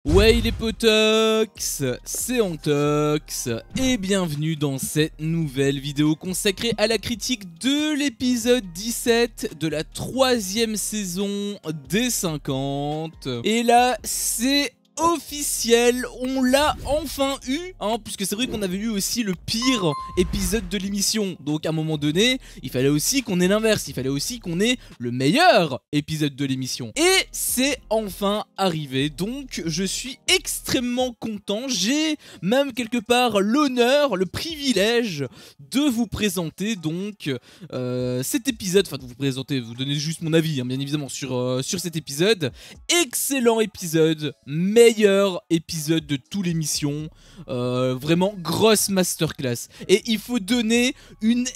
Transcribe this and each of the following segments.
Ouais les potox, c'est Antox et bienvenue dans cette nouvelle vidéo consacrée à la critique de l'épisode 17 de la 3e saison des 50. Et là c'est officiel, on l'a enfin eu, hein, puisque c'est vrai qu'on avait eu aussi le pire épisode de l'émission. Donc à un moment donné, il fallait aussi qu'on ait l'inverse, il fallait aussi qu'on ait le meilleur épisode de l'émission. Et c'est enfin arrivé, donc je suis extrêmement content, j'ai même quelque part l'honneur, le privilège de vous présenter donc cet épisode, enfin de vous présenter, vous donner juste mon avis, hein, bien évidemment, sur cet épisode. Excellent épisode, meilleur épisode de toute l'émission, vraiment grosse masterclass. Et il faut donner une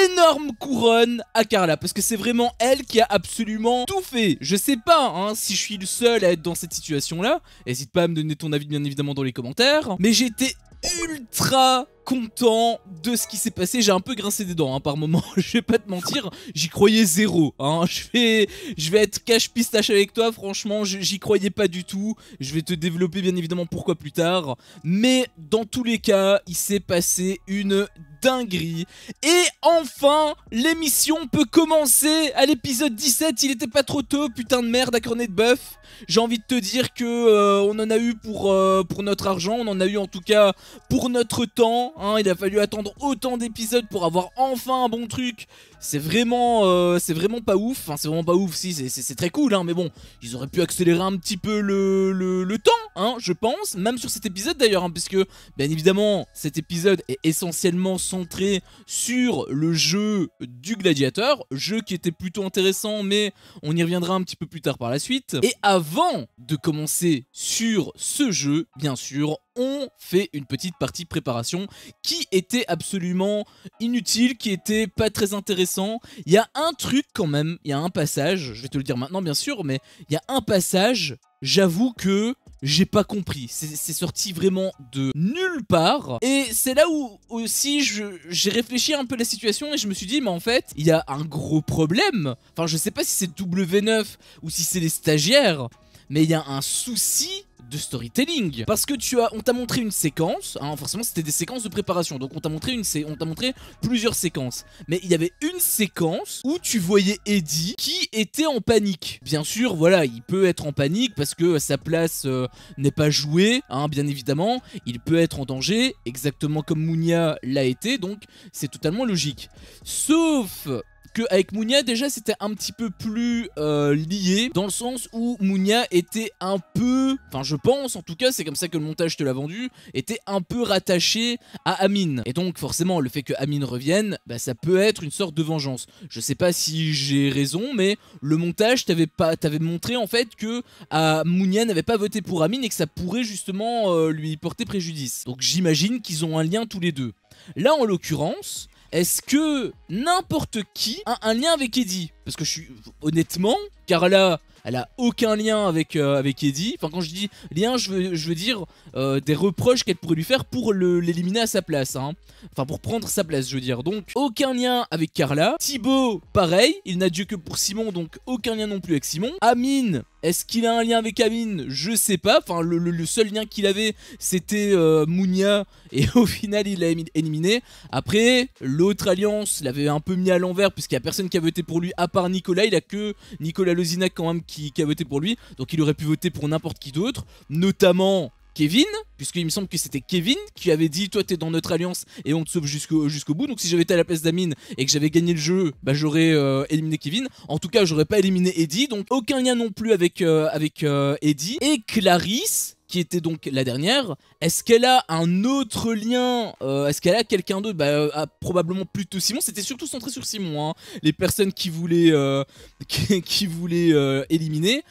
énorme couronne à Carla, parce que c'est vraiment elle qui a absolument tout fait. Je sais pas hein, si je suis le seul à être dans cette situation là, n'hésite pas à me donner ton avis bien évidemment dans les commentaires, mais j'étais ultra content de ce qui s'est passé. J'ai un peu grincé des dents hein, par moment, je vais pas te mentir, j'y croyais zéro hein. Je vais être cache pistache avec toi, franchement j'y croyais pas du tout. Je vais te développer bien évidemment pourquoi plus tard, mais dans tous les cas il s'est passé une dinguerie. Et enfin l'émission peut commencer. À l'épisode 17 il était pas trop tôt, putain de merde à cornet de bœuf. J'ai envie de te dire que on en a eu pour notre argent, on en a eu en tout cas pour notre temps hein. Il a fallu attendre autant d'épisodes pour avoir enfin un bon truc. C'est vraiment pas ouf, enfin c'est vraiment pas ouf, si c'est très cool hein, mais bon, ils auraient pu accélérer un petit peu le temps hein, je pense, même sur cet épisode d'ailleurs hein, puisque bien évidemment cet épisode est essentiellement centré sur le jeu du gladiateur, jeu qui était plutôt intéressant mais on y reviendra un petit peu plus tard par la suite. Et avant de commencer sur ce jeu, bien sûr, on fait une petite partie de préparation qui était absolument inutile, qui était pas très intéressant. Il y a un truc quand même, il y a un passage, je vais te le dire maintenant bien sûr, mais il y a un passage, j'avoue que j'ai pas compris, c'est sorti vraiment de nulle part. Et c'est là où aussi j'ai réfléchi un peu à la situation et je me suis dit mais en fait il y a un gros problème. Enfin je sais pas si c'est W9 ou si c'est les stagiaires, mais il y a un souci de storytelling, parce que on t'a montré une séquence, hein, forcément c'était des séquences de préparation, donc on t'a montré plusieurs séquences, mais il y avait une séquence où tu voyais Eddie qui était en panique. Bien sûr, voilà, il peut être en panique parce que sa place n'est pas jouée, hein, bien évidemment, il peut être en danger, exactement comme Munya l'a été, donc c'est totalement logique. Sauf avec Munya déjà c'était un petit peu plus lié, dans le sens où Munya était un peu, enfin je pense en tout cas, c'est comme ça que le montage te l'a vendu, était un peu rattaché à Amine. Et donc forcément le fait que Amine revienne, bah, ça peut être une sorte de vengeance. Je sais pas si j'ai raison, mais le montage t'avait montré en fait que Munya n'avait pas voté pour Amine et que ça pourrait justement lui porter préjudice. Donc j'imagine qu'ils ont un lien tous les deux. Là en l'occurrence, est-ce que n'importe qui a un lien avec Eddie? Parce que honnêtement, Carla, elle a aucun lien avec Eddie. Enfin quand je dis lien, je veux dire des reproches qu'elle pourrait lui faire pour l'éliminer à sa place hein. Enfin pour prendre sa place je veux dire. Donc aucun lien avec Carla. Thibaut pareil, il n'a Dieu que pour Simon, donc aucun lien non plus avec Simon. Amine, est-ce qu'il a un lien avec Amine? Je sais pas, enfin le seul lien qu'il avait c'était Munya, et au final il l'a éliminé. Après l'autre alliance l'avait un peu mis à l'envers puisqu'il n'y a personne qui a voté pour lui à part Nicolas. Il a que Nicolas Lozinac quand même qui a voté pour lui, donc il aurait pu voter pour n'importe qui d'autre, notamment Kevin, puisqu'il me semble que c'était Kevin qui avait dit toi t'es dans notre alliance et on te sauve jusqu'au bout. Donc si j'avais été à la place d'Amine et que j'avais gagné le jeu, bah j'aurais éliminé Kevin. En tout cas j'aurais pas éliminé Eddie, donc aucun lien non plus avec Eddie. Et Clarisse, qui était donc la dernière, est-ce qu'elle a un autre lien, est-ce qu'elle a quelqu'un d'autre? Bah probablement plutôt Simon, c'était surtout centré sur Simon hein, les personnes qui voulaient éliminer.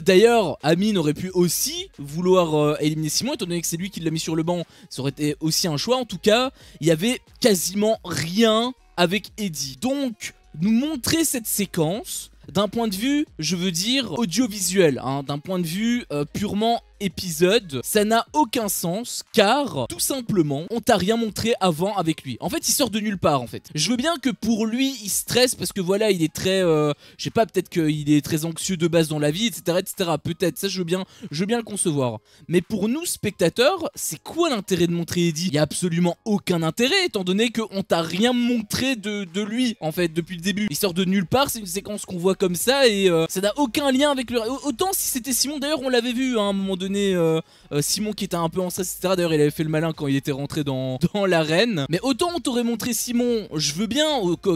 D'ailleurs Amine aurait pu aussi vouloir éliminer Simon, étant donné que c'est lui qui l'a mis sur le banc, ça aurait été aussi un choix. En tout cas il y avait quasiment rien avec Eddie. Donc nous montrer cette séquence d'un point de vue, je veux dire, audiovisuel, hein, d'un point de vue purement épisode, ça n'a aucun sens car tout simplement on t'a rien montré avant avec lui. En fait il sort de nulle part en fait. Je veux bien que pour lui il stresse parce que voilà il est très, je sais pas, peut-être qu'il est très anxieux de base dans la vie, etc. etc. Peut-être, ça je veux bien le concevoir. Mais pour nous spectateurs, c'est quoi l'intérêt de montrer Eddie? Il y a absolument aucun intérêt étant donné qu'on t'a rien montré de lui en fait depuis le début. Il sort de nulle part, c'est une séquence qu'on voit comme ça et ça n'a aucun lien avec le... Autant si c'était Simon, d'ailleurs on l'avait vu hein, à un moment donné, Simon qui était un peu en stress, etc. D'ailleurs il avait fait le malin quand il était rentré dans l'arène. Mais autant on t'aurait montré Simon, je veux bien,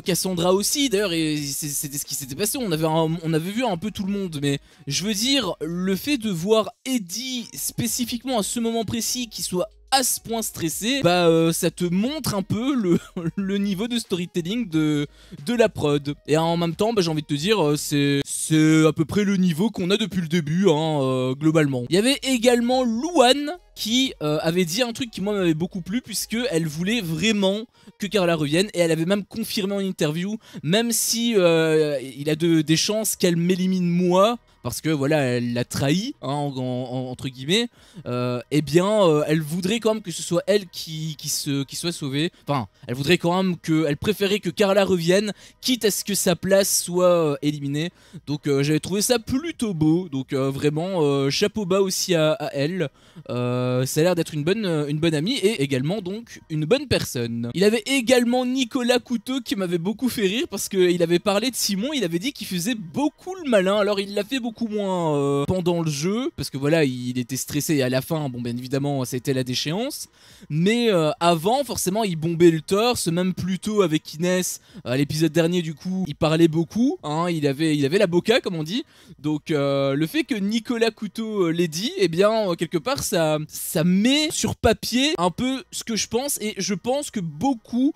Cassandra aussi, d'ailleurs c'était ce qui s'était passé, on avait vu un peu tout le monde. Mais je veux dire, le fait de voir Eddie spécifiquement à ce moment précis qui soit à ce point stressé, bah ça te montre un peu le niveau de storytelling de la prod. Et en même temps, bah, j'ai envie de te dire, c'est à peu près le niveau qu'on a depuis le début, hein, globalement. Il y avait également Louane qui avait dit un truc qui moi m'avait beaucoup plu, puisque elle voulait vraiment que Carla revienne, et elle avait même confirmé en interview, même si il a des chances qu'elle m'élimine moi, parce que voilà elle l'a trahi hein, entre guillemets, eh bien elle voudrait quand même que ce soit elle qui soit sauvée. Enfin elle voudrait quand même elle préférait que Carla revienne, quitte à ce que sa place soit éliminée. Donc j'avais trouvé ça plutôt beau, donc vraiment chapeau bas aussi à elle. Ça a l'air d'être une bonne amie et également donc une bonne personne. Il avait également Nicolas Couteau qui m'avait beaucoup fait rire, parce qu'il avait parlé de Simon, il avait dit qu'il faisait beaucoup le malin. Alors il l'a fait beaucoup moins pendant le jeu, parce que voilà il était stressé, et à la fin bon bien évidemment c'était la déchéance, mais avant forcément il bombait le torse, même plus tôt avec Inès à l'épisode dernier. Du coup il parlait beaucoup hein, il avait la boca comme on dit. Donc le fait que Nicolas Couteau l'ait dit, et eh bien quelque part ça met sur papier un peu ce que je pense, et je pense que beaucoup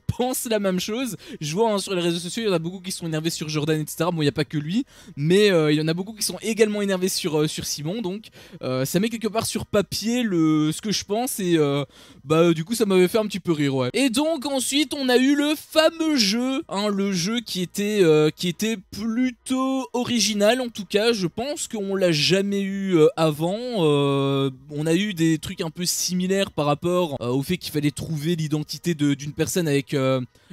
pensent la même chose. Je vois hein, sur les réseaux sociaux il y en a beaucoup qui sont énervés sur Jordan, etc. Bon il n'y a pas que lui, mais il y en a beaucoup qui sont également énervés sur Simon. Donc ça met quelque part sur papier ce que je pense, et bah du coup ça m'avait fait un petit peu rire, ouais. Et donc ensuite on a eu le fameux jeu hein, le jeu qui était plutôt original. En tout cas je pense qu'on l'a jamais eu avant. On a eu des trucs un peu similaires par rapport au fait qu'il fallait trouver l'identité d'une personne avec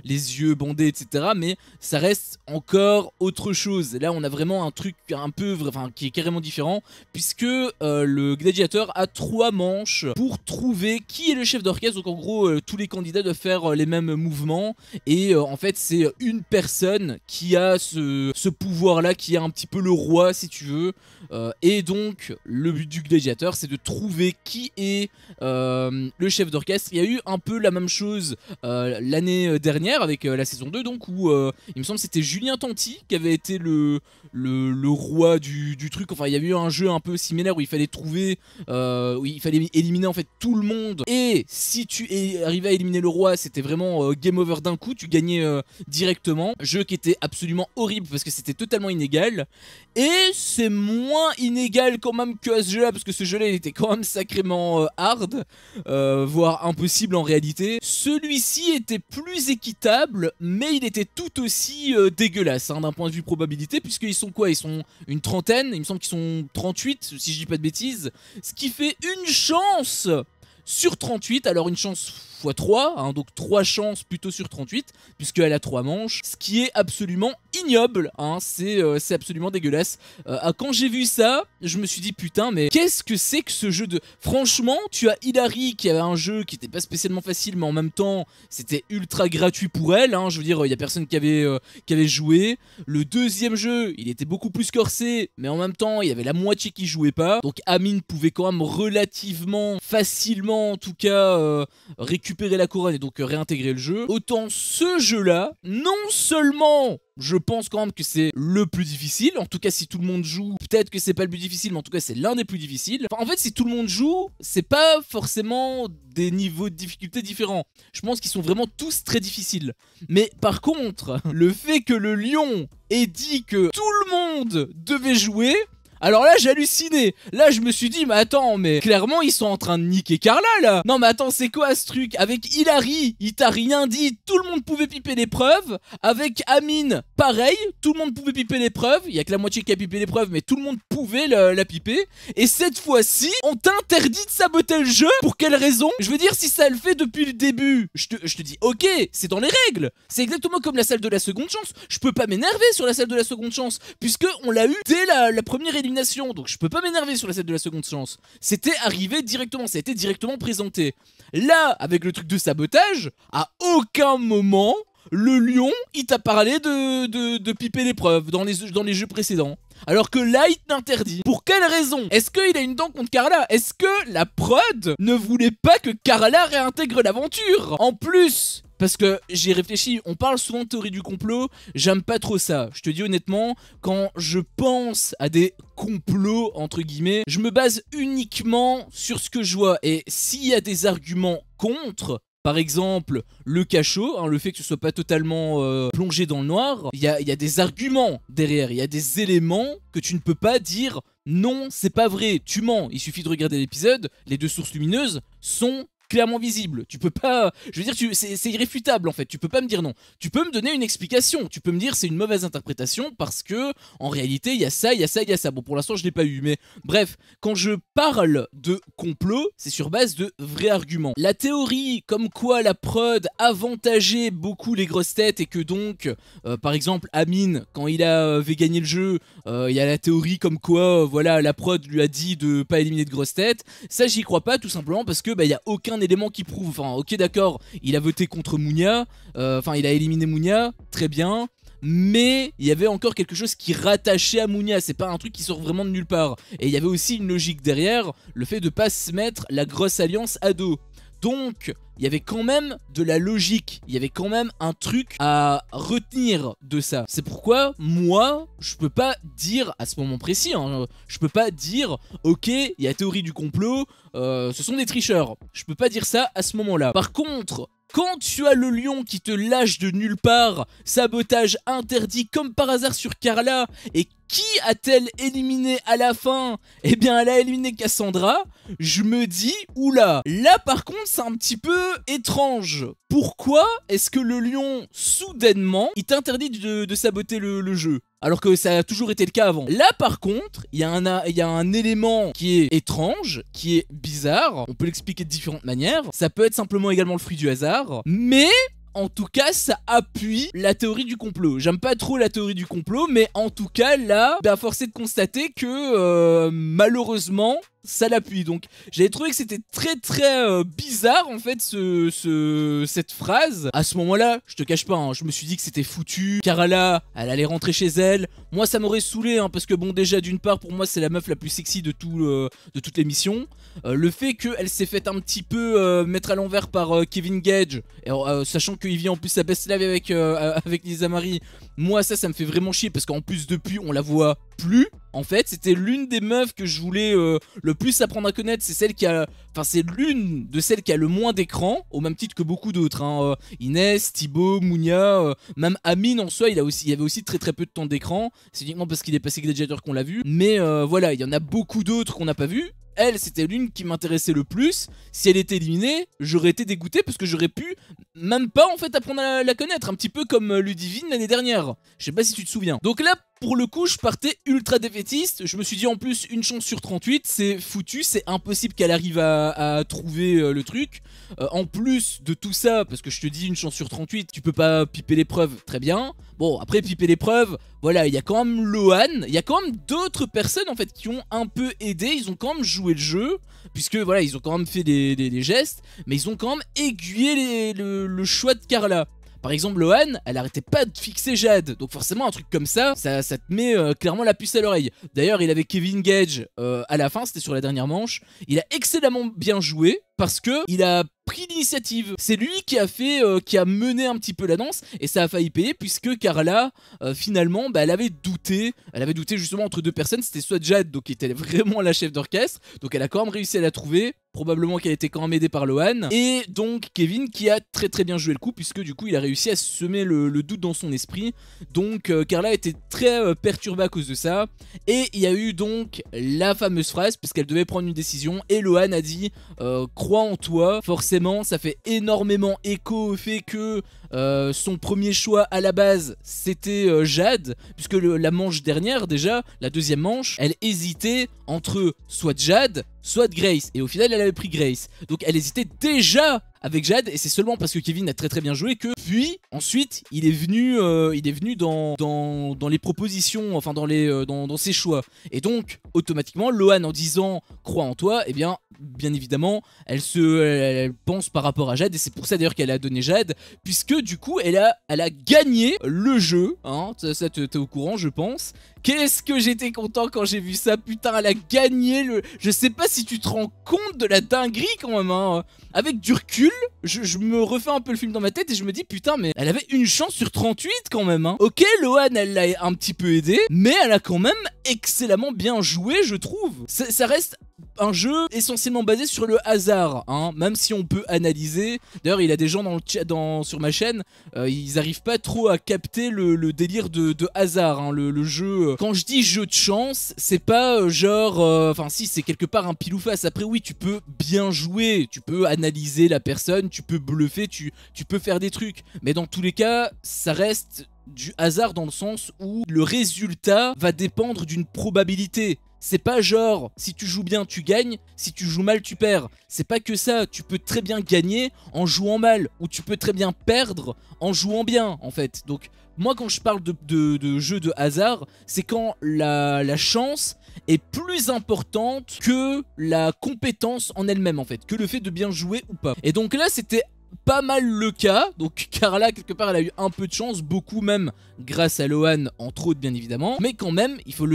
les yeux bandés, etc. Mais ça reste encore autre chose. Là on a vraiment un truc un peu, enfin qui est carrément différent, puisque le gladiateur a 3 manches pour trouver qui est le chef d'orchestre. Donc en gros tous les candidats doivent faire les mêmes mouvements, et en fait c'est une personne qui a ce pouvoir là, qui est un petit peu le roi si tu veux. Et donc le but du gladiateur c'est de trouver qui est le chef d'orchestre. Il y a eu un peu la même chose l'année dernière avec la saison 2 donc, où il me semble que c'était Julien Tanti qui avait été le roi du truc. Enfin il y a eu un jeu un peu similaire où il fallait trouver, où il fallait éliminer en fait tout le monde, et si tu arrivais à éliminer le roi c'était vraiment game over d'un coup, tu gagnais directement. Jeu qui était absolument horrible parce que c'était totalement inégal, et c'est moins inégal quand même que à ce jeu là, parce que ce jeu là il était quand même sacrément hard, voire impossible en réalité. Celui-ci était plus équitable, mais il était tout aussi dégueulasse hein, d'un point de vue probabilité, puisqu'ils sont quoi, ils sont une trentaine, il me semble qu'ils sont 38 si je dis pas de bêtises, ce qui fait une chance sur 38, alors une chance x 3, hein, donc 3 chances plutôt sur 38, puisqu'elle a 3 manches, ce qui est absolument ignoble, hein, c'est absolument dégueulasse. Quand j'ai vu ça, je me suis dit putain mais qu'est-ce que c'est que ce jeu de... Franchement, tu as Hilary qui avait un jeu qui était pas spécialement facile, mais en même temps c'était ultra gratuit pour elle, hein, je veux dire il y a personne qui avait joué. Le deuxième jeu, il était beaucoup plus corsé, mais en même temps il y avait la moitié qui jouait pas, donc Amine pouvait quand même relativement facilement en tout cas récupérer la couronne et donc réintégrer le jeu. Autant ce jeu là, non seulement je pense quand même que c'est le plus difficile, en tout cas si tout le monde joue, peut-être que c'est pas le plus difficile, mais en tout cas c'est l'un des plus difficiles. Enfin, en fait si tout le monde joue, c'est pas forcément des niveaux de difficulté différents. Je pense qu'ils sont vraiment tous très difficiles. Mais par contre, le fait que le lion ait dit que tout le monde devait jouer, Alors là j'ai halluciné. Là je me suis dit mais attends, mais clairement ils sont en train de niquer Carla là. Non mais attends, c'est quoi ce truc? Avec Hilary, il t'a rien dit, tout le monde pouvait piper l'épreuve. Avec Amine, pareil, tout le monde pouvait piper l'épreuve. Il y a que la moitié qui a pipé l'épreuve, mais tout le monde pouvait la piper. Et cette fois-ci, on t'interdit de saboter le jeu. Pour quelle raison? Je veux dire, si ça le fait depuis le début, je te dis ok, c'est dans les règles. C'est exactement comme la salle de la seconde chance. Je peux pas m'énerver sur la salle de la seconde chance, puisque on l'a eu dès la première élimination. Donc je peux pas m'énerver sur la salle de la seconde chance. C'était arrivé directement, ça a été directement présenté. Là, avec le truc de sabotage, à aucun moment, le lion, il t'a parlé de piper l'épreuve dans les jeux précédents. Alors que là, il t'interdit. Pour quelle raison? Est-ce qu'il a une dent contre Carla? Est-ce que la prod ne voulait pas que Carla réintègre l'aventure? En plus, parce que j'ai réfléchi, on parle souvent de théorie du complot, j'aime pas trop ça. Je te dis honnêtement, quand je pense à des complots, entre guillemets, je me base uniquement sur ce que je vois. Et s'il y a des arguments contre, par exemple, le cachot, hein, le fait que ce soit pas totalement plongé dans le noir, il y a des arguments derrière, il y a des éléments que tu ne peux pas dire non, c'est pas vrai, tu mens. Il suffit de regarder l'épisode, les deux sources lumineuses sont clairement visible. Tu peux pas... Je veux dire, c'est irréfutable en fait. Tu peux pas me dire non. Tu peux me donner une explication. Tu peux me dire c'est une mauvaise interprétation parce que en réalité il y a ça, il y a ça, il y a ça. Bon, pour l'instant je l'ai pas eu, mais bref, quand je parle de complot, c'est sur base de vrais arguments. La théorie comme quoi la prod avantageait beaucoup les grosses têtes et que donc, par exemple, Amine, quand il avait gagné le jeu, il y a la théorie comme quoi, voilà, la prod lui a dit de pas éliminer de grosses têtes. Ça, j'y crois pas, tout simplement parce que il y a aucun élément qui prouve. Enfin, ok, d'accord, il a voté contre Mounia, enfin, il a éliminé Mounia, très bien. Mais il y avait encore quelque chose qui rattachait à Mounia, c'est pas un truc qui sort vraiment de nulle part. Et il y avait aussi une logique derrière, le fait de pas se mettre la grosse alliance à dos. Donc, il y avait quand même de la logique, il y avait quand même un truc à retenir de ça. C'est pourquoi, moi, je peux pas dire, à ce moment précis, hein, je peux pas dire, ok, il y a théorie du complot, ce sont des tricheurs. Je peux pas dire ça à ce moment-là. Par contre, quand tu as le lion qui te lâche de nulle part, sabotage interdit comme par hasard sur Carla, et qui a-t-elle éliminé à la fin? Eh bien, elle a éliminé Cassandra. Je me dis, oula, là par contre, c'est un petit peu étrange. Pourquoi est-ce que le lion, soudainement, il t'interdit de saboter le jeu? Alors que ça a toujours été le cas avant. Là par contre, il y a un élément qui est étrange, qui est bizarre. On peut l'expliquer de différentes manières. Ça peut être simplement également le fruit du hasard. Mais... en tout cas, ça appuie la théorie du complot. J'aime pas trop la théorie du complot, mais en tout cas, là, force est de constater que malheureusement, ça l'appuie. Donc, j'avais trouvé que c'était très bizarre, en fait, cette phrase. À ce moment-là, je te cache pas, hein, je me suis dit que c'était foutu. Carla, elle allait rentrer chez elle. Moi, ça m'aurait saoulé, hein, parce que bon, déjà, d'une part, pour moi, c'est la meuf la plus sexy de toute l'émission. Le fait qu'elle s'est fait un petit peu mettre à l'envers par Kevin Gage, sachant qu'il vit en plus sa best live avec Lisa Marie, moi ça me fait vraiment chier parce qu'en plus depuis on la voit plus. En fait, c'était l'une des meufs que je voulais le plus apprendre à connaître. C'est celle qui a, enfin c'est l'une de celles qui a le moins d'écran, au même titre que beaucoup d'autres. Hein. Inès, Thibaut, Mounia, même Amine en soi, il y avait aussi très peu de temps d'écran. C'est uniquement parce qu'il est passé Gladiator qu'on l'a vu. Mais voilà, il y en a beaucoup d'autres qu'on n'a pas vu. Elle, c'était l'une qui m'intéressait le plus. Si elle était éliminée, j'aurais été dégoûté parce que j'aurais pu même pas en fait apprendre à la connaître. Un petit peu comme Ludivine l'année dernière. Je sais pas si tu te souviens. Donc là, pour le coup, je partais ultra défaitiste. Je me suis dit en plus, une chance sur 38, c'est foutu. C'est impossible qu'elle arrive à trouver le truc. En plus de tout ça, parce que je te dis une chance sur 38, tu peux pas piper l'épreuve, très bien. Bon, après piper l'épreuve, voilà, il y a quand même Lohan, il y a quand même d'autres personnes en fait qui ont un peu aidé, ils ont quand même joué le jeu, puisque voilà, ils ont quand même fait des gestes, mais ils ont quand même aiguillé le choix de Carla. Par exemple, Lohan, elle arrêtait pas de fixer Jade, donc forcément un truc comme ça te met clairement la puce à l'oreille. D'ailleurs, il avait Kevin Gage à la fin, c'était sur la dernière manche. Il a excellemment bien joué parce que il a pris l'initiative. C'est lui qui a mené un petit peu la danse et ça a failli payer puisque Carla, finalement, elle avait douté justement entre deux personnes. C'était soit Jade, donc qui était vraiment la chef d'orchestre, donc elle a quand même réussi à la trouver. probablement qu'elle était quand même aidée par Lohan. Et donc Kevin qui a très bien joué le coup, puisque du coup il a réussi à semer le doute dans son esprit. Donc Carla était très perturbée à cause de ça. Et il y a eu donc la fameuse phrase, puisqu'elle devait prendre une décision, et Lohan a dit crois en toi. Forcément ça fait énormément écho au fait que son premier choix à la base c'était Jade, puisque la manche dernière déjà, la deuxième manche, elle hésitait entre soit Jade, soit Grace, et au final elle avait pris Grace. Donc elle hésitait déjà avec Jade, et c'est seulement parce que Kevin a très bien joué que puis ensuite il est venu dans les propositions, enfin dans ses choix. Et donc automatiquement Lohan en disant crois en toi, et bien évidemment elle pense par rapport à Jade, et c'est pour ça d'ailleurs qu'elle a donné Jade, puisque du coup elle a gagné le jeu, hein, ça t'es au courant je pense. Qu'est-ce que j'étais content quand j'ai vu ça, putain, elle a gagné le... Je sais pas si tu te rends compte de la dinguerie quand même, hein. Avec du recul, je me refais un peu le film dans ma tête et je me dis putain mais elle avait une chance sur 38 quand même, hein. Ok, Lohan elle l'a un petit peu aidé, mais elle a quand même excellemment bien joué je trouve. Ça reste un jeu essentiellement basé sur le hasard, hein, même si on peut analyser. D'ailleurs il y a des gens dans le chat, sur ma chaîne, ils arrivent pas trop à capter le délire de hasard, hein, le jeu. Quand je dis jeu de chance, c'est pas genre, enfin si c'est quelque part un pile ou face. Après oui tu peux bien jouer, tu peux analyser la personne, tu peux bluffer, tu peux faire des trucs, mais dans tous les cas ça reste du hasard dans le sens où le résultat va dépendre d'une probabilité. C'est pas genre, si tu joues bien tu gagnes, si tu joues mal tu perds. C'est pas que ça, tu peux très bien gagner en jouant mal, ou tu peux très bien perdre en jouant bien en fait. Donc moi quand je parle de jeu de hasard, c'est quand la chance est plus importante que la compétence en elle-même en fait, que le fait de bien jouer ou pas. Et donc là c'était pas mal le cas, donc Carla quelque part elle a eu un peu de chance, beaucoup même grâce à Lohan entre autres bien évidemment, mais quand même il faut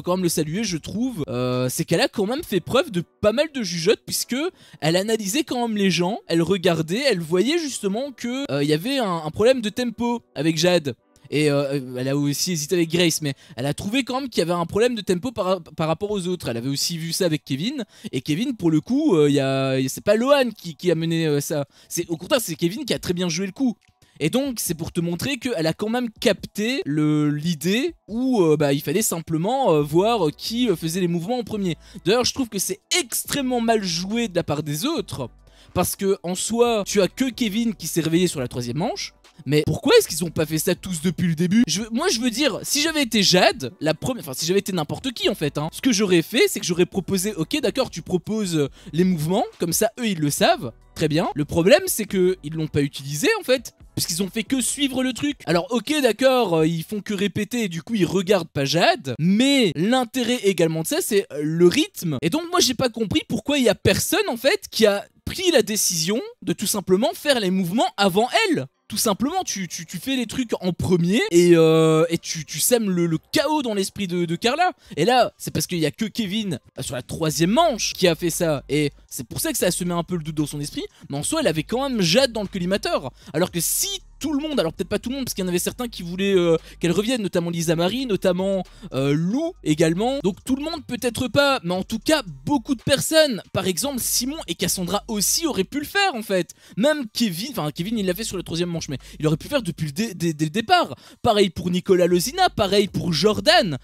quand même le saluer je trouve, c'est qu'elle a quand même fait preuve de pas mal de jugeote, puisque elle analysait quand même les gens, elle regardait, elle voyait justement que y avait un problème de tempo avec Jade. Et elle a aussi hésité avec Grace, mais elle a trouvé quand même qu'il y avait un problème de tempo par rapport aux autres. Elle avait aussi vu ça avec Kevin, et Kevin pour le coup, c'est pas Lohan qui a mené ça. Au contraire c'est Kevin qui a très bien joué le coup. Et donc c'est pour te montrer qu'elle a quand même capté l'idée où il fallait simplement voir qui faisait les mouvements en premier. D'ailleurs je trouve que c'est extrêmement mal joué de la part des autres, parce que en soi tu as que Kevin qui s'est réveillé sur la troisième manche. Mais pourquoi est-ce qu'ils ont pas fait ça tous depuis le début? Moi je veux dire, si j'avais été Jade, enfin si j'avais été n'importe qui en fait, hein, ce que j'aurais fait c'est que j'aurais proposé, ok d'accord tu proposes les mouvements, comme ça eux ils le savent, très bien. Le problème c'est que ils l'ont pas utilisé en fait, puisqu'ils ont fait que suivre le truc. Alors ok d'accord, ils font que répéter et du coup ils regardent pas Jade, mais l'intérêt également de ça c'est le rythme. Et donc moi j'ai pas compris pourquoi il y a personne en fait qui a pris la décision de tout simplement faire les mouvements avant elle. Tout simplement, tu fais les trucs en premier et tu sèmes le chaos dans l'esprit de Carla. Et là, c'est parce qu'il n'y a que Kevin sur la troisième manche qui a fait ça. Et c'est pour ça que ça a semé un peu le doute dans son esprit. Mais en soi, elle avait quand même Jade dans le collimateur. Alors que si tout le monde, alors peut-être pas tout le monde, parce qu'il y en avait certains qui voulaient qu'elle revienne, notamment Lisa Marie, notamment Lou également. Donc tout le monde peut-être pas, mais en tout cas beaucoup de personnes. Par exemple Simon et Cassandra aussi auraient pu le faire en fait. Même Kevin, enfin Kevin il l'a fait sur la troisième manche, mais il aurait pu le faire depuis dès le départ. Pareil pour Nicolas Lozina, pareil pour Jordan.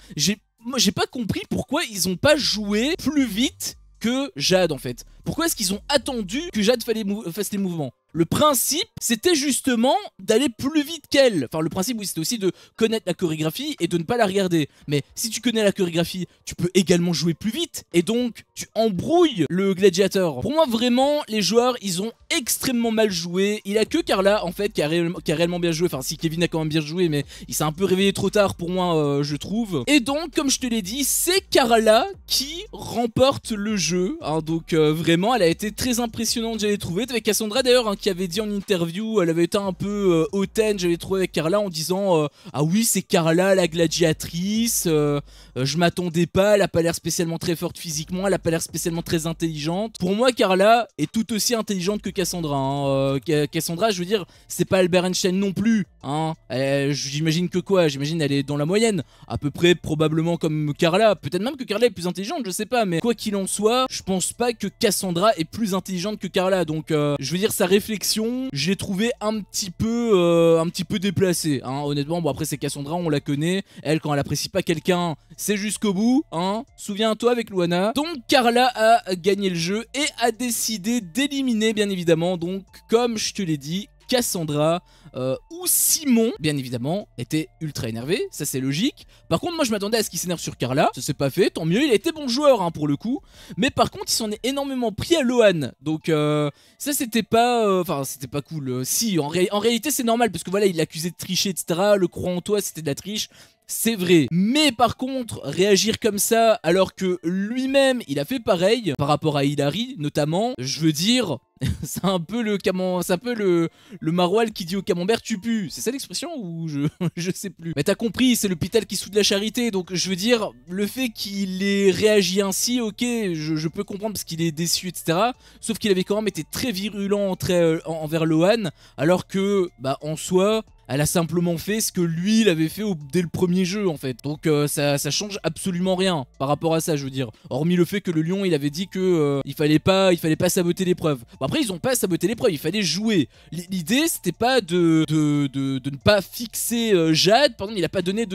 Moi j'ai pas compris pourquoi ils ont pas joué plus vite que Jade en fait. Pourquoi est-ce qu'ils ont attendu que Jade fasse les mouvements? Le principe, c'était justement d'aller plus vite qu'elle. Enfin, le principe, oui, c'était aussi de connaître la chorégraphie et de ne pas la regarder. Mais si tu connais la chorégraphie, tu peux également jouer plus vite. Et donc, tu embrouilles le gladiateur. Pour moi, vraiment, les joueurs, ils ont extrêmement mal joué. Il a que Carla, en fait, qui a réellement bien joué. Enfin, si Kevin a quand même bien joué, mais il s'est un peu réveillé trop tard pour moi, je trouve. Et donc, comme je te l'ai dit, c'est Carla qui remporte le jeu. Hein, donc, vraiment, elle a été très impressionnante, j'allais trouver. Avec Cassandra, d'ailleurs, hein, qui avait dit en interview, elle avait été un peu hautaine, j'avais trouvé avec Carla en disant ah oui c'est Carla la gladiatrice, je m'attendais pas, elle a pas l'air spécialement très forte physiquement, elle a pas l'air spécialement très intelligente. Pour moi Carla est tout aussi intelligente que Cassandra, hein. Cassandra je veux dire c'est pas Albert Einstein non plus, hein. J'imagine que quoi, j'imagine elle est dans la moyenne, à peu près probablement comme Carla, peut-être même que Carla est plus intelligente, je sais pas, mais quoi qu'il en soit, je pense pas que Cassandra est plus intelligente que Carla, donc je veux dire sa réflexion, je l'ai trouvée un petit peu déplacée, hein, honnêtement. Bon après c'est Cassandra, on la connaît, elle quand elle apprécie pas quelqu'un, c'est jusqu'au bout, hein, souviens-toi avec Luana. Donc Carla a gagné le jeu et a décidé d'éliminer bien évidemment, donc comme je te l'ai dit, Cassandra ou Simon, bien évidemment, était ultra énervé, ça c'est logique. Par contre, moi je m'attendais à ce qu'il s'énerve sur Carla, ça s'est pas fait, tant mieux, il a été bon joueur hein, pour le coup. Mais par contre, il s'en est énormément pris à Lohan, donc ça c'était pas, enfin c'était pas cool. Si, en réalité c'est normal parce que voilà, il l'accusait de tricher, etc. Le croix en toi, c'était de la triche. C'est vrai, mais par contre, réagir comme ça alors que lui-même il a fait pareil par rapport à Hilary notamment, je veux dire, c'est un peu le maroilles qui dit au camembert tu pues. C'est ça l'expression ou je sais plus. Mais t'as compris, c'est l'hôpital qui soude la charité, donc je veux dire, le fait qu'il ait réagi ainsi, ok, je peux comprendre parce qu'il est déçu, etc. Sauf qu'il avait quand même été très virulent envers Lohan, alors que, bah en soi, elle a simplement fait ce que lui il avait fait dès le premier jeu en fait. Donc ça change absolument rien par rapport à ça, je veux dire. Hormis le fait que le lion il avait dit que il fallait pas saboter l'épreuve. Bon, après ils ont pas saboté l'épreuve, il fallait jouer. L'idée c'était pas de ne pas fixer Jade, pardon, il a pas donné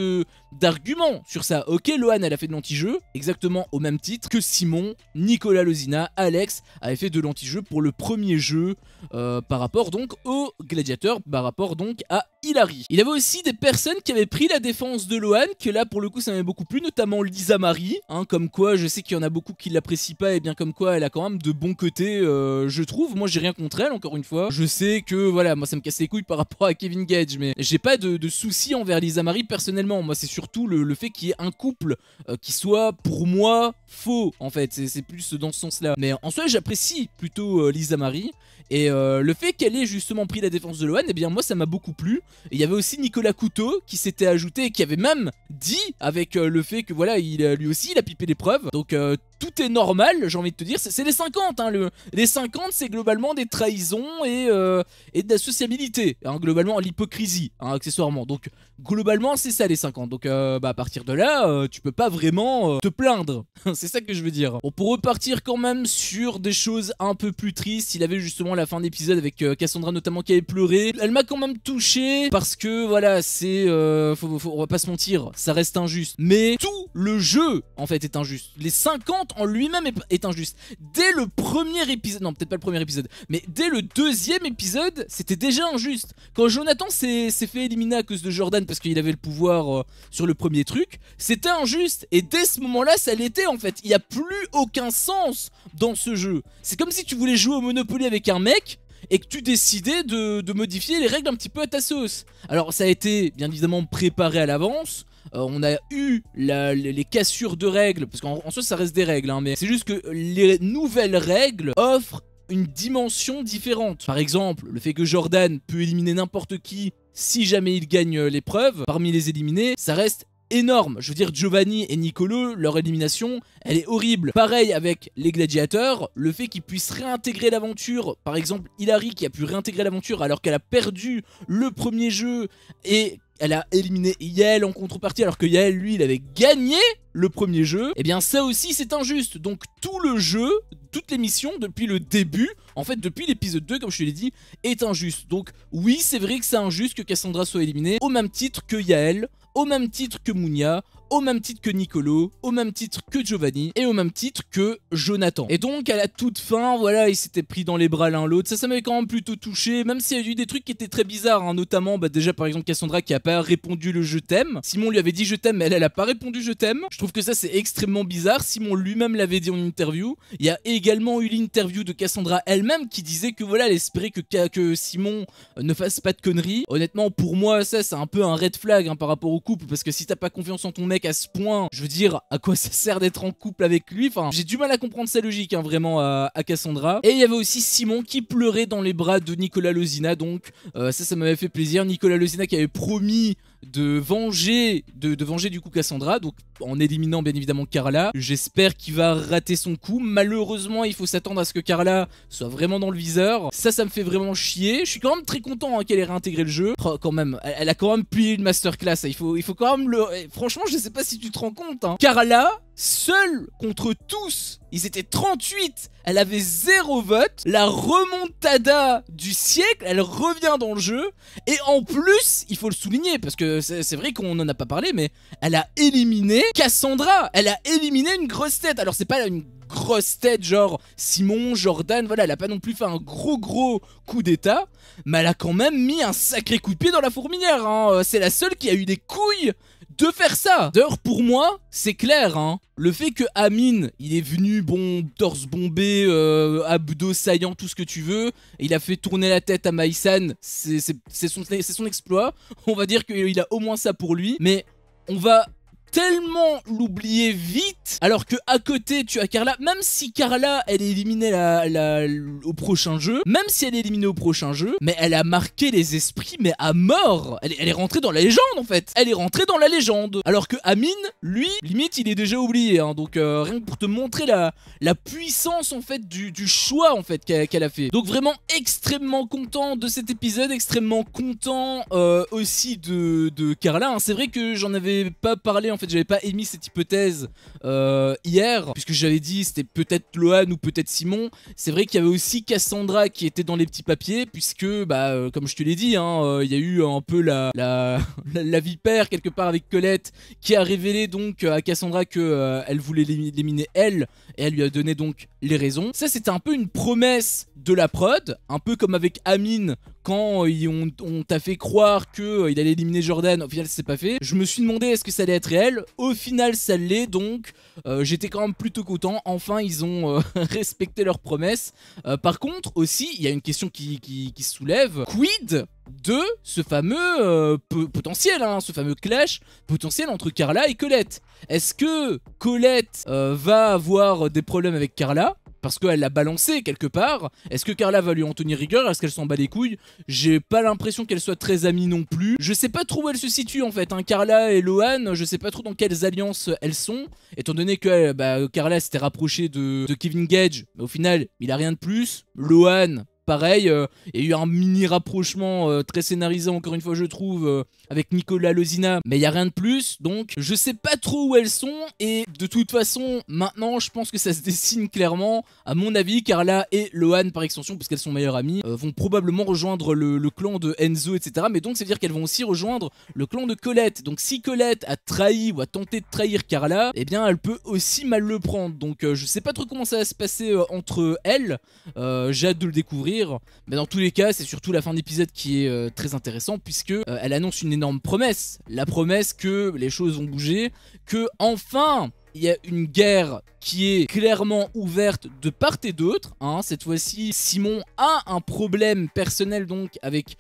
d'argument sur ça. Ok, Lohan elle a fait de l'anti-jeu, exactement au même titre que Simon, Nicolas Lozina, Alex avaient fait de l'anti-jeu pour le premier jeu par rapport donc au gladiateur, par rapport donc à Hilary. Il y avait aussi des personnes qui avaient pris la défense de Lohan, que là pour le coup ça m'avait beaucoup plu, notamment Lisa Marie, hein, comme quoi je sais qu'il y en a beaucoup qui l'apprécient pas, et bien comme quoi elle a quand même de bons côtés, je trouve. Moi j'ai rien contre elle, encore une fois. Je sais que voilà, moi ça me casse les couilles par rapport à Kevin Gage, mais j'ai pas de soucis envers Lisa Marie personnellement. Moi c'est surtout le fait qu'il y ait un couple qui soit pour moi faux en fait, c'est plus dans ce sens là. Mais en soi j'apprécie plutôt Lisa Marie. Et le fait qu'elle ait justement pris la défense de Lohan, eh bien moi ça m'a beaucoup plu. Et il y avait aussi Nicolas Couteau qui s'était ajouté et qui avait même dit avec le fait que voilà, lui aussi il a pipé l'épreuve. Donc tout est normal, j'ai envie de te dire, c'est les 50 hein, les 50 c'est globalement des trahisons et de la sociabilité, hein, globalement l'hypocrisie hein, accessoirement. Donc globalement c'est ça les 50. Donc bah, à partir de là tu peux pas vraiment te plaindre. C'est ça que je veux dire. Bon, pour repartir quand même sur des choses un peu plus tristes, il avait justement la fin d'épisode avec Cassandra notamment qui avait pleuré. Elle m'a quand même touché parce que voilà, c'est on va pas se mentir, ça reste injuste. Mais tout le jeu en fait est injuste. Les 50 en lui-même est injuste. Dès le premier épisode, non peut-être pas le premier épisode, mais dès le deuxième épisode, c'était déjà injuste. Quand Jonathan s'est fait éliminer à cause de Jordan parce qu'il avait le pouvoir sur le premier truc, c'était injuste. Et dès ce moment-là, ça l'était en fait. Il n'y a plus aucun sens dans ce jeu. C'est comme si tu voulais jouer au Monopoly avec un mec et que tu décidais de modifier les règles un petit peu à ta sauce. Alors ça a été bien évidemment préparé à l'avance. On a eu les cassures de règles, parce qu'en soi ça reste des règles hein, mais c'est juste que les nouvelles règles offrent une dimension différente. Par exemple, le fait que Jordan peut éliminer n'importe qui si jamais il gagne l'épreuve, parmi les éliminés, ça reste énorme. Je veux dire, Giovanni et Nicolo, leur élimination, elle est horrible. Pareil avec les gladiateurs, le fait qu'ils puissent réintégrer l'aventure, par exemple Hilary qui a pu réintégrer l'aventure alors qu'elle a perdu le premier jeu et elle a éliminé Yael en contrepartie alors que Yael lui il avait gagné le premier jeu, et bien ça aussi c'est injuste. Donc tout le jeu, toutes les missions depuis le début, en fait depuis l'épisode 2 comme je te l'ai dit, est injuste. Donc oui c'est vrai que c'est injuste que Cassandra soit éliminée au même titre que Yael, au même titre que Munia, au même titre que Nicolo, au même titre que Giovanni et au même titre que Jonathan. Et donc à la toute fin, voilà, ils s'étaient pris dans les bras l'un l'autre. Ça m'avait quand même plutôt touché, même s'il y a eu des trucs qui étaient très bizarres, hein, notamment bah, déjà par exemple Cassandra qui a pas répondu le je t'aime. Simon lui avait dit je t'aime, mais elle a pas répondu je t'aime. Je trouve que ça c'est extrêmement bizarre. Simon lui-même l'avait dit en interview. Il y a également eu l'interview de Cassandra elle-même qui disait que voilà, elle espérait que Simon ne fasse pas de conneries. Honnêtement pour moi ça c'est un peu un red flag hein, par rapport au au couple, parce que si t'as pas confiance en ton mec à ce point, je veux dire, à quoi ça sert d'être en couple avec lui? Enfin, j'ai du mal à comprendre sa logique, hein, vraiment, à Cassandra. Et il y avait aussi Simon qui pleurait dans les bras de Nicolas Lozina, donc ça m'avait fait plaisir. Nicolas Lozina qui avait promis de venger du coup Cassandra, donc en éliminant bien évidemment Carla. J'espère qu'il va rater son coup. Malheureusement, il faut s'attendre à ce que Carla soit vraiment dans le viseur. Ça me fait vraiment chier. Je suis quand même très content, hein, qu'elle ait réintégré le jeu. Oh, quand même, elle a quand même plié une masterclass. Il faut quand même le... Franchement, je sais pas si tu te rends compte, hein. Carla, seule contre tous, ils étaient 38, elle avait 0 vote. La remontada du siècle, elle revient dans le jeu. Et en plus, il faut le souligner, parce que c'est vrai qu'on en a pas parlé, mais elle a éliminé Cassandra. Elle a éliminé une grosse tête. Alors c'est pas une grosse tête genre Simon, Jordan, voilà, elle a pas non plus fait un gros coup d'état, mais elle a quand même mis un sacré coup de pied dans la fourmilière, hein. C'est la seule qui a eu les couilles de faire ça. D'ailleurs, pour moi, c'est clair, hein. Le fait que Amine, il est venu, bon, torse bombé, abdos saillants, tout ce que tu veux, et il a fait tourner la tête à Maïsan, c'est son exploit. On va dire qu'il a au moins ça pour lui, mais on va tellement l'oublier vite, alors que à côté tu as Carla. Même si Carla elle est éliminée au prochain jeu, mais elle a marqué les esprits mais à mort. Elle est rentrée dans la légende en fait. Elle est rentrée dans la légende. Alors que Amine, lui, limite il est déjà oublié, hein. Donc rien que pour te montrer la puissance en fait du choix en fait qu'elle a fait. Donc vraiment extrêmement content de cet épisode, extrêmement content aussi de Carla, hein. C'est vrai que j'en avais pas parlé en fait, j'avais pas émis cette hypothèse hier, puisque j'avais dit c'était peut-être Lohan ou peut-être Simon. C'est vrai qu'il y avait aussi Cassandra qui était dans les petits papiers, puisque bah comme je te l'ai dit, hein, il y a eu un peu la vipère quelque part avec Colette qui a révélé donc à Cassandra que elle voulait l'éliminer elle, et elle lui a donné donc les raisons. Ça c'était un peu une promesse de la prod, un peu comme avec Amine quand on t'a fait croire qu'il allait éliminer Jordan. Au final ça s'est pas fait. Je me suis demandé est-ce que ça allait être réel. Au final ça l'est, donc j'étais quand même plutôt content. Enfin ils ont respecté leurs promesses. Par contre aussi il y a une question qui se soulève. Quid de ce fameux potentiel, hein, ce fameux clash potentiel entre Carla et Colette? Est-ce que Colette va avoir des problèmes avec Carla parce qu'elle l'a balancé quelque part? Est-ce que Carla va lui en tenir rigueur? Est-ce qu'elle s'en bat les couilles? J'ai pas l'impression qu'elle soit très amie non plus. Je sais pas trop où elle se situe en fait, hein. Carla et Lohan, je sais pas trop dans quelles alliances elles sont, étant donné que Carla s'était rapprochée de Kevin Gage, mais au final il a rien de plus. Lohan, pareil, il y a eu un mini rapprochement très scénarisé encore une fois je trouve avec Nicolas Lozina, mais il n'y a rien de plus, donc je sais pas trop où elles sont. Et de toute façon maintenant je pense que ça se dessine clairement. À mon avis Carla et Lohan par extension, puisqu'elles sont meilleures amies, vont probablement rejoindre le clan de Enzo etc, mais donc ça veut dire qu'elles vont aussi rejoindre le clan de Colette. Donc si Colette a trahi ou a tenté de trahir Carla, eh bien elle peut aussi mal le prendre, donc je sais pas trop comment ça va se passer entre elles. J'ai hâte de le découvrir, mais dans tous les cas c'est surtout la fin d'épisode qui est très intéressant, puisque elle annonce une énorme promesse, la promesse que les choses vont bouger, que enfin il y a une guerre qui est clairement ouverte de part et d'autre, hein. Cette fois-ci Simon a un problème personnel donc avec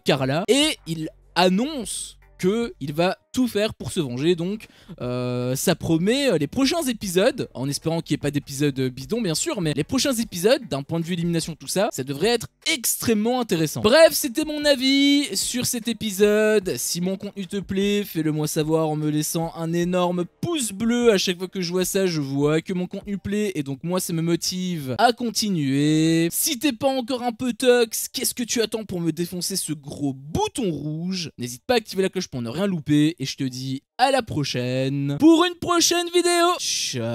Carla, et il annonce qu'il va tout faire pour se venger. Donc ça promet les prochains épisodes, en espérant qu'il n'y ait pas d'épisode bidon bien sûr, mais les prochains épisodes d'un point de vue élimination tout ça, ça devrait être extrêmement intéressant. Bref, c'était mon avis sur cet épisode. Si mon contenu te plaît, fais-le moi savoir en me laissant un énorme pouce bleu. À chaque fois que je vois ça, je vois que mon contenu plaît, et donc moi ça me motive à continuer. Si t'es pas encore un peu tox, qu'est-ce que tu attends pour me défoncer ce gros bouton rouge? N'hésite pas à activer la cloche pour ne rien louper, et je te dis à la prochaine pour une prochaine vidéo. Ciao.